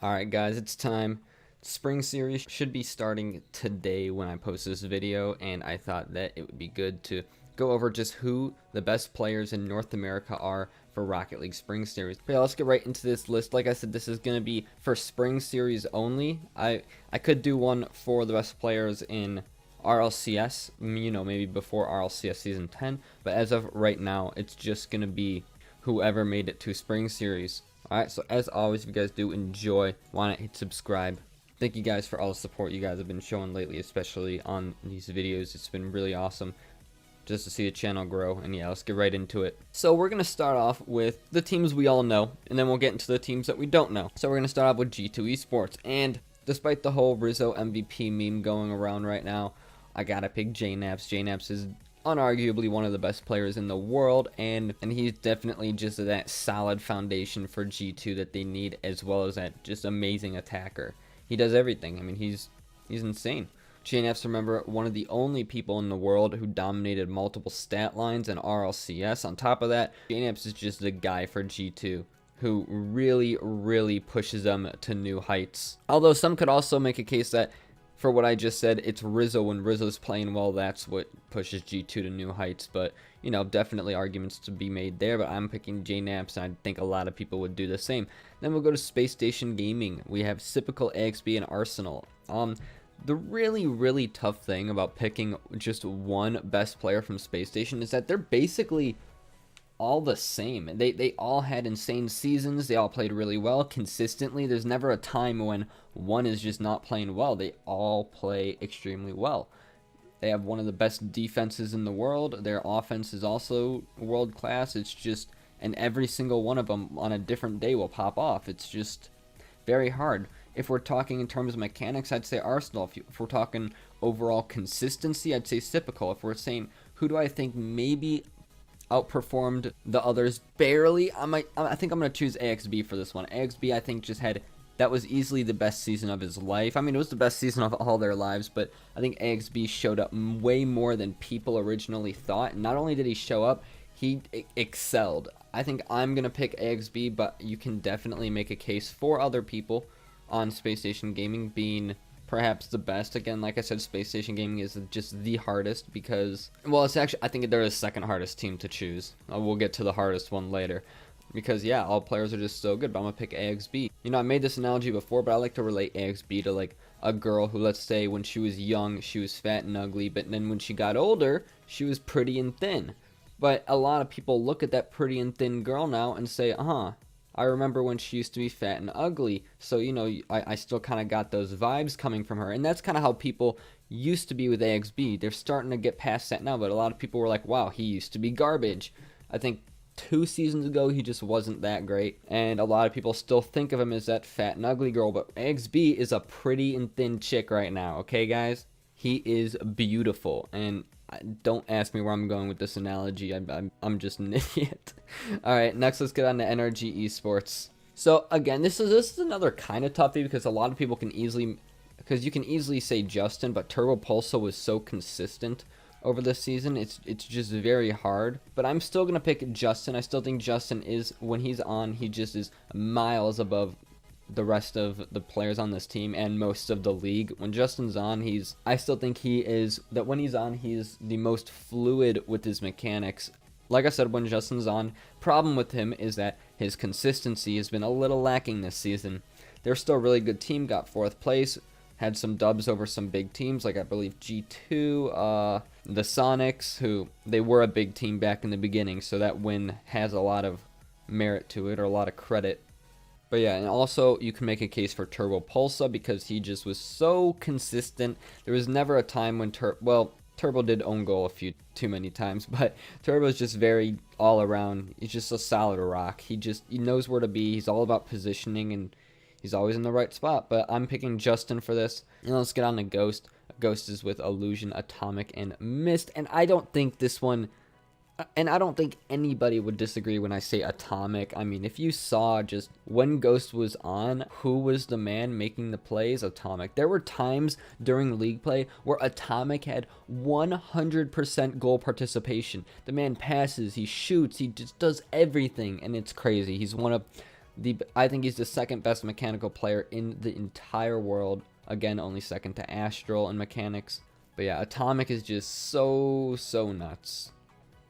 Alright guys, it's time. Spring series should be starting today when I post this video, and I thought that it would be good to go over just who the best players in North America are for Rocket League Spring Series. But yeah, let's get right into this list. Like I said, this is going to be for Spring Series only. I could do one for the best players in RLCS, maybe before RLCS Season 10, but as of right now, it's just going to be whoever made it to Spring Series. Alright, so as always, if you guys do enjoy, why not hit subscribe. Thank you guys for all the support you guys have been showing lately, especially on these videos. It's been really awesome just to see the channel grow. And yeah, let's get right into it. So we're going to start off with the teams we all know, and then we'll get into the teams that we don't know. So we're going to start off with G2 Esports. And despite the whole Rizzo MVP meme going around right now, I gotta pick JNaps. JNaps is unarguably one of the best players in the world, and he's definitely just that solid foundation for G2 that they need, as well as that just amazing attacker. He does everything. I mean, he's insane. JNaps, remember, one of the only people in the world who dominated multiple stat lines in RLCS. On top of that, JNaps is just the guy for G2 who really pushes them to new heights. Although some could also make a case that for what I just said, it's Rizzo. When Rizzo's playing well, that's what pushes G2 to new heights. But, definitely arguments to be made there. But I'm picking JNaps, and I think a lot of people would do the same. Then we'll go to Space Station Gaming. We have Sypical, AXB, and Arsenal. The really tough thing about picking just one best player from Space Station is that they're basically all the same. They all had insane seasons. They all played really well consistently. There's never a time when one is just not playing well. They all play extremely well. They have one of the best defenses in the world. Their offense is also world class. It's just, and every single one of them on a different day will pop off. It's just very hard. If we're talking in terms of mechanics, I'd say Arsenal. If we're talking overall consistency, I'd say Sypical. If we're saying who do I think maybe outperformed the others barely, I think I'm going to choose AXB for this one. AXB, I think, that was easily the best season of his life. I mean, it was the best season of all their lives, but I think AXB showed up way more than people originally thought. And not only did he show up, he excelled. I think I'm going to pick AXB, but you can definitely make a case for other people on Space Station Gaming being perhaps the best. Again, like I said, Space Station Gaming is just the hardest because, well, it's actually, I think they're the second hardest team to choose. We'll get to the hardest one later because, yeah, all players are just so good, but I'm going to pick AXB. I made this analogy before, but I like to relate AXB to, like, a girl who, let's say, when she was young, she was fat and ugly, but then when she got older, she was pretty and thin. But a lot of people look at that pretty and thin girl now and say, I remember when she used to be fat and ugly, so, I still kind of got those vibes coming from her. And that's kind of how people used to be with AXB. They're starting to get past that now, but a lot of people were like, wow, he used to be garbage. I think 2 seasons ago, he just wasn't that great. And a lot of people still think of him as that fat and ugly girl, but AXB is a pretty and thin chick right now, okay, guys? He is beautiful, and don't ask me where I'm going with this analogy. I'm just an idiot. All right, next let's get on to NRG Esports. So again, this is another kind of toughie because a lot of people can easily, because you can easily say Justin, but Turbo Pulso was so consistent over this season. It's just very hard. But I'm still gonna pick Justin. I still think Justin is, when he's on, he just is miles above the rest of the players on this team and most of the league. When Justin's on, I still think when he's on, he's the most fluid with his mechanics. Like I said, when Justin's on, problem with him is that his consistency has been a little lacking this season. They're still a really good team, got 4th place, had some dubs over some big teams, like I believe G2, the Sonics, who they were a big team back in the beginning, so that win has a lot of merit to it, or a lot of credit. But yeah, and also you can make a case for Turbo Pulsa because he just was so consistent. There was never a time when Turbo did own goal a few too many times, but Turbo's just very all around. He's just a solid rock. He knows where to be. He's all about positioning, and he's always in the right spot. But I'm picking Justin for this. And let's get on to Ghost. Ghost is with Illusion, Atomic, and Mist. And I don't think this one, and I don't think anybody would disagree when I say Atomic. I mean, if you saw just when Ghost was on, who was the man making the plays? Atomic. There were times during league play where Atomic had 100% goal participation. The man passes, he shoots, he just does everything, and it's crazy. He's one of I think he's the second best mechanical player in the entire world. Again, only second to Astral in mechanics. But yeah, Atomic is just so nuts.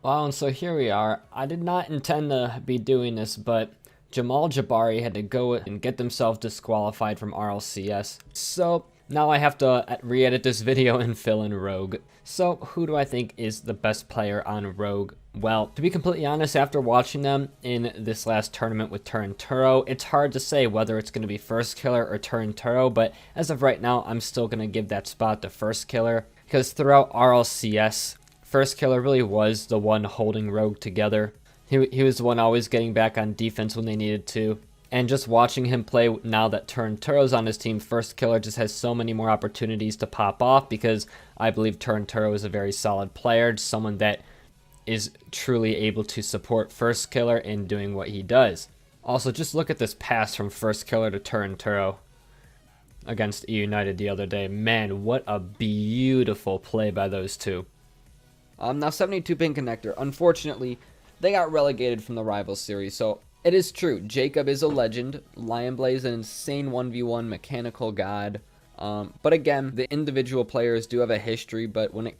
Well, and so here we are. I did not intend to be doing this, but Jamal Jabari had to go and get themselves disqualified from RLCS. So now I have to re-edit this video and fill in Rogue. So who do I think is the best player on Rogue? Well, to be completely honest, after watching them in this last tournament with Turinturo, it's hard to say whether it's going to be First Killer or Turinturo, but as of right now, I'm still going to give that spot to First Killer, because throughout RLCS, First Killer really was the one holding Rogue together. He was the one always getting back on defense when they needed to. And just watching him play now that Turinturo's on his team, First Killer just has so many more opportunities to pop off, because I believe Turinturo is a very solid player, someone that is truly able to support First Killer in doing what he does. Also, just look at this pass from First Killer to Turinturo against E United the other day. Man, what a beautiful play by those two. Now 72-pin connector. Unfortunately, they got relegated from the Rivals series, so it is true. Jacob is a legend. Lion Blaze, an insane 1v1 mechanical god. But again, the individual players do have a history, but when it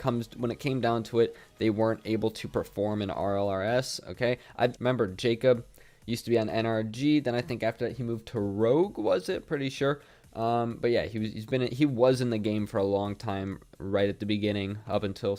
came down to it, they weren't able to perform in RLRS. Okay, I remember Jacob used to be on NRG. Then I think after that he moved to Rogue. Was it? Pretty sure. But yeah, he was in the game for a long time, right at the beginning, up until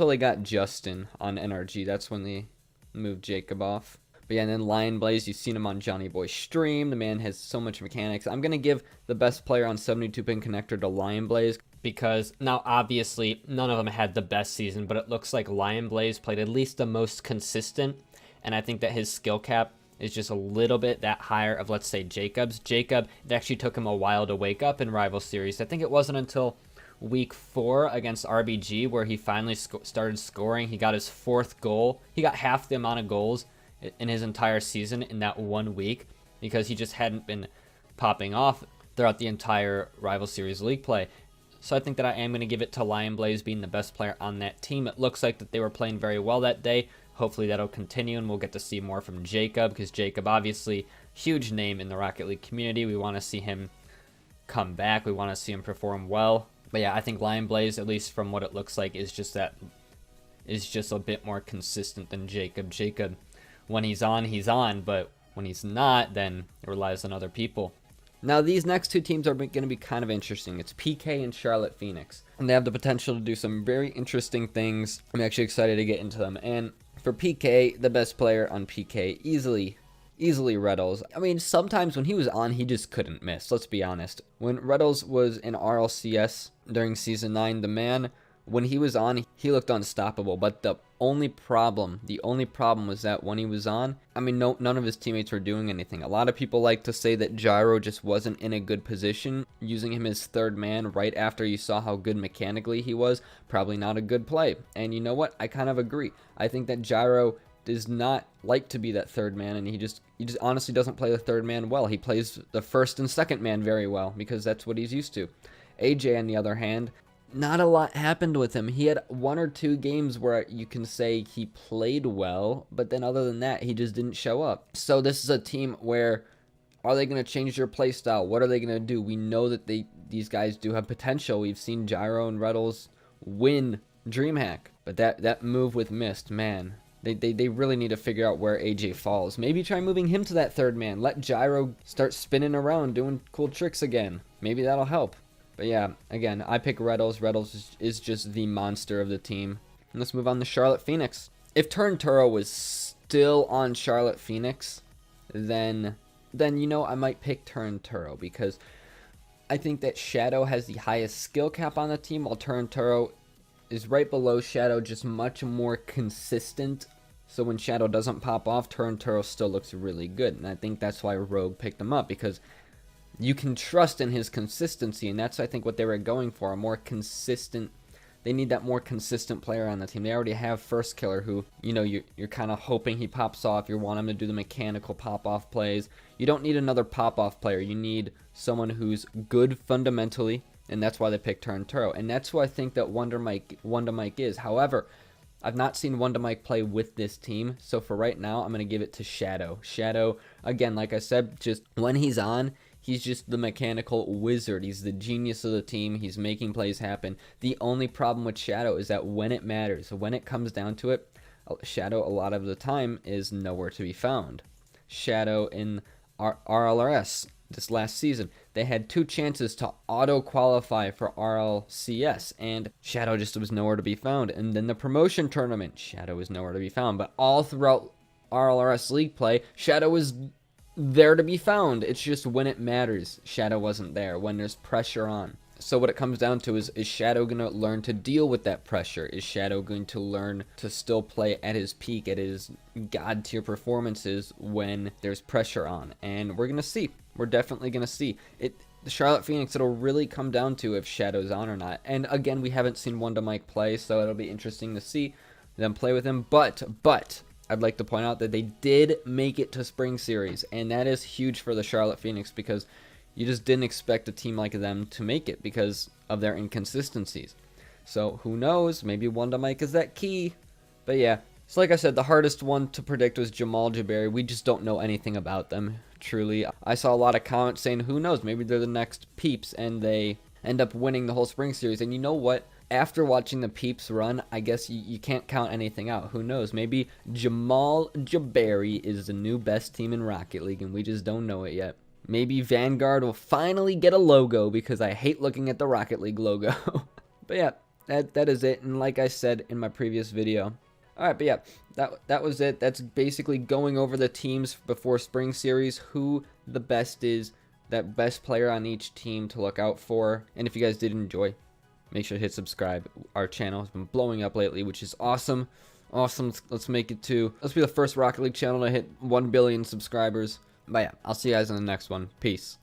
they got Justin on NRG. That's when they moved Jacob off. But yeah, and then Lion Blaze, you've seen him on Johnny Boy's stream. The man has so much mechanics. I'm going to give the best player on 72-pin connector to Lion Blaze, because now obviously none of them had the best season, but it looks like Lion Blaze played at least the most consistent, and I think that his skill cap is just a little bit that higher of, let's say, Jacob's. Jacob, it actually took him a while to wake up in Rival Series. I think it wasn't until week 4 against RBG where he finally started scoring. He got his 4th goal. He got half the amount of goals in his entire season in that 1 week, because he just hadn't been popping off throughout the entire Rival Series League play. So I think that I am going to give it to Lion Blaze being the best player on that team. It looks like that they were playing very well that day. Hopefully that'll continue, and we'll get to see more from Jacob, because Jacob, obviously, huge name in the Rocket League community. We want to see him come back. We want to see him perform well. But yeah, I think Lion Blaze, at least from what it looks like, is just a bit more consistent than Jacob. Jacob, when he's on, but when he's not, then it relies on other people. Now, these next two teams are going to be kind of interesting. It's PK and Charlotte Phoenix, and they have the potential to do some very interesting things. I'm actually excited to get into them. And for PK, the best player on PK, easily Reddles. I mean, sometimes when he was on, he just couldn't miss. Let's be honest. When Reddles was in RLCS during Season 9, the man, when he was on, he looked unstoppable. But the only problem was that when he was on, I mean, none of his teammates were doing anything. A lot of people like to say that Gyro just wasn't in a good position. Using him as third man right after you saw how good mechanically he was, probably not a good play. And you know what? I kind of agree. I think that Gyro does not like to be that third man, and he just honestly doesn't play the third man well. He plays the first and second man very well, because that's what he's used to. AJ, on the other hand, not a lot happened with him. He had 1 or 2 games where you can say he played well, but then other than that, he just didn't show up. So this is a team where, are they going to change their play style? What are they going to do? We know that these guys do have potential. We've seen Gyro and Reddles win DreamHack, but that move with Mist, man, They really need to figure out where AJ falls. Maybe try moving him to that third man. Let Gyro start spinning around, doing cool tricks again. Maybe that'll help. But yeah, again, I pick Reddles. Reddles is just the monster of the team. And let's move on to Charlotte Phoenix. If Turinturo was still on Charlotte Phoenix, then you know, I might pick Turinturo, because I think that Shadow has the highest skill cap on the team, while Turinturo is right below Shadow, just much more consistent. So when Shadow doesn't pop off, Turinturo still looks really good. And I think that's why Rogue picked him up, because you can trust in his consistency. And that's, I think, what they were going for, a more consistent. They need that more consistent player on the team. They already have First Killer, who, you know, you're kind of hoping he pops off. You want him to do the mechanical pop-off plays. You don't need another pop-off player. You need someone who's good fundamentally, and that's why they picked Turinturo. And that's who I think that Wonder Mike is. However, I've not seen Wonder Mike play with this team, so for right now, I'm going to give it to Shadow. Shadow, again, like I said, just when he's on, he's just the mechanical wizard. He's the genius of the team. He's making plays happen. The only problem with Shadow is that when it matters, when it comes down to it, Shadow a lot of the time is nowhere to be found. Shadow in RLRS this last season, they had 2 chances to auto-qualify for RLCS, and Shadow just was nowhere to be found. And then the promotion tournament, Shadow was nowhere to be found. But all throughout RLRS League play, Shadow was there to be found. It's just when it matters, Shadow wasn't there, when there's pressure on. So what it comes down to is Shadow going to learn to deal with that pressure? Is Shadow going to learn to still play at his peak, at his god-tier performances when there's pressure on? And we're going to see. We're definitely going to see. The Charlotte Phoenix, it'll really come down to if Shadow's on or not. And again, we haven't seen Wonder Mike play, so it'll be interesting to see them play with him. But I'd like to point out that they did make it to Spring Series, and that is huge for the Charlotte Phoenix because you just didn't expect a team like them to make it because of their inconsistencies. So who knows? Maybe Wonder Mike is that key. But yeah, so like I said, the hardest one to predict was Jamal Jabari. We just don't know anything about them, truly. I saw a lot of comments saying, who knows? Maybe they're the next Peeps and they end up winning the whole Spring Series. And you know what? After watching the Peeps run, I guess you can't count anything out. Who knows? Maybe Jamal Jabari is the new best team in Rocket League and we just don't know it yet. Maybe Vanguard will finally get a logo because I hate looking at the Rocket League logo. But yeah, that is it. And like I said in my previous video. Alright, but yeah, that was it. That's basically going over the teams before Spring Series, who the best is, that best player on each team to look out for. And if you guys did enjoy, make sure to hit subscribe. Our channel has been blowing up lately, which is awesome. Awesome. Let's be the first Rocket League channel to hit 1 billion subscribers. But yeah, I'll see you guys in the next one. Peace.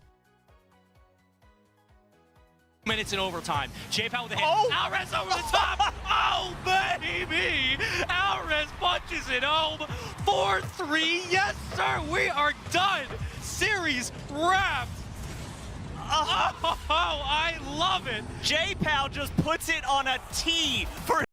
Minutes in overtime. J-Pow with a hit. Oh! Alvarez over the top. Oh, baby! Alvarez punches it home. 4-3. Yes, sir. We are done. Series wrapped. Oh, I love it. J-Pow just puts it on a tee for